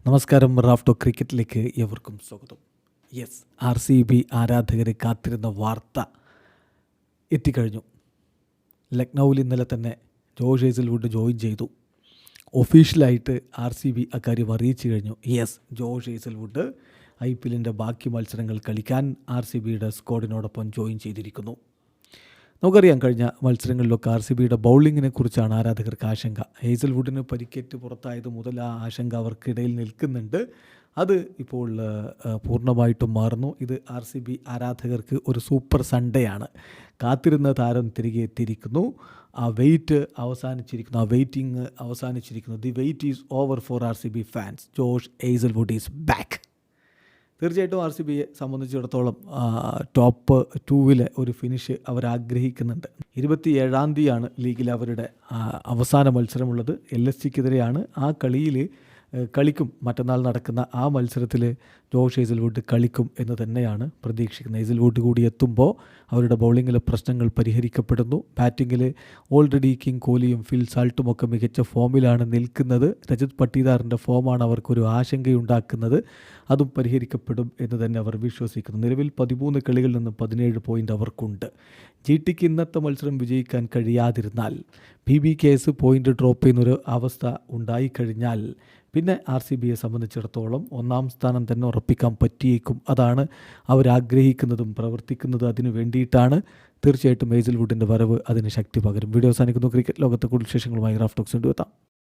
നമസ്കാരം. റാഫ്റ്റോ ക്രിക്കറ്റിലേക്ക് ഏവർക്കും സ്വാഗതം. യെസ്, RCB ആരാധകരെ കാത്തിരുന്ന വാർത്ത എത്തിക്കഴിഞ്ഞു. ലക്നൗവിൽ ഇന്നലെ തന്നെ ജോഷ് ഹേസൽവുഡ് ജോയിൻ ചെയ്തു. ഒഫീഷ്യലായിട്ട് RCB അക്കാര്യം അറിയിച്ചു കഴിഞ്ഞു. യെസ്, ജോഷ് ഹേസൽവുഡ് IPLൻ്റെ ബാക്കി മത്സരങ്ങൾ കളിക്കാൻ RCBയുടെ സ്ക്വാഡിനോടൊപ്പം ജോയിൻ ചെയ്തിരിക്കുന്നു. നമുക്കറിയാം, കഴിഞ്ഞ മത്സരങ്ങളിലൊക്കെ RCBയുടെ ബൗളിങ്ങിനെ കുറിച്ചാണ് ആരാധകർക്ക് ആശങ്ക. ഹേസൽവുഡിന് പരിക്കേറ്റ് പുറത്തായത് മുതൽ ആ ആശങ്ക അവർക്കിടയിൽ നിൽക്കുന്നുണ്ട്. അത് ഇപ്പോൾ പൂർണ്ണമായിട്ടും മാറുന്നു. ഇത് RCB ആരാധകർക്ക് ഒരു സൂപ്പർ സൺഡേ ആണ്. കാത്തിരുന്ന താരം തിരികെ എത്തിയിരിക്കുന്നു. ആ വെയിറ്റ് അവസാനിച്ചിരിക്കുന്നു. ആ വെയിറ്റിംഗ് അവസാനിച്ചിരിക്കുന്നു. The wait is over for RCB fans. Josh Hazlewood is back. തീർച്ചയായിട്ടും RCBയെ സംബന്ധിച്ചിടത്തോളം ടോപ്പ് 2 ഒരു ഫിനിഷ് അവർ ആഗ്രഹിക്കുന്നുണ്ട്. 27-ാം തീയതിയാണ് ലീഗിൽ അവരുടെ അവസാന മത്സരമുള്ളത്. LSGക്കെതിരെയാണ്. ആ കളിയിൽ കളിക്കും. മറ്റന്നാൾ നടക്കുന്ന ആ മത്സരത്തിൽ ജോഷ് ഹേസൽവുഡ് കളിക്കും എന്ന് തന്നെയാണ് പ്രതീക്ഷിക്കുന്നത്. ഹേസൽവുഡ് കൂടി എത്തുമ്പോൾ അവരുടെ ബൗളിങ്ങിലെ പ്രശ്നങ്ങൾ പരിഹരിക്കപ്പെടുന്നു. ബാറ്റിങ്ങിൽ ഓൾറെഡി കിങ് കോഹ്ലിയും ഫിൽ സാൾട്ടുമൊക്കെ മികച്ച ഫോമിലാണ് നിൽക്കുന്നത്. രജത് പട്ടീദാറിൻ്റെ ഫോമാണ് അവർക്കൊരു ആശങ്കയുണ്ടാക്കുന്നത്. അതും പരിഹരിക്കപ്പെടും എന്ന് തന്നെ അവർ വിശ്വസിക്കുന്നു. നിലവിൽ 13 കളികളിൽ നിന്ന് 17 പോയിൻ്റ് അവർക്കുണ്ട്. GTക്ക് ഇന്നത്തെ മത്സരം വിജയിക്കാൻ കഴിയാതിരുന്നാൽ BBKS പോയിൻ്റ് ഡ്രോപ്പ് ചെയ്യുന്നൊരു അവസ്ഥ ഉണ്ടായിക്കഴിഞ്ഞാൽ പിന്നെ RCBയെ സംബന്ധിച്ചിടത്തോളം 1-ാം സ്ഥാനം തന്നെ ഉറപ്പിക്കാൻ പറ്റിയേക്കും. അതാണ് അവരാഗ്രഹിക്കുന്നതും പ്രവർത്തിക്കുന്നതും അതിനു വേണ്ടിയിട്ടാണ്. തീർച്ചയായിട്ടും ഹേസൽവുഡിൻ്റെ വരവ് അതിന് ശക്തി പകരും. വീഡിയോ അവസാനിക്കുന്നു. ക്രിക്കറ്റ് ലോകത്തെ കൂടുതൽ വിശേഷങ്ങളുമായി റാഫ് ടോക്സ് കൊണ്ടുവെത്താം.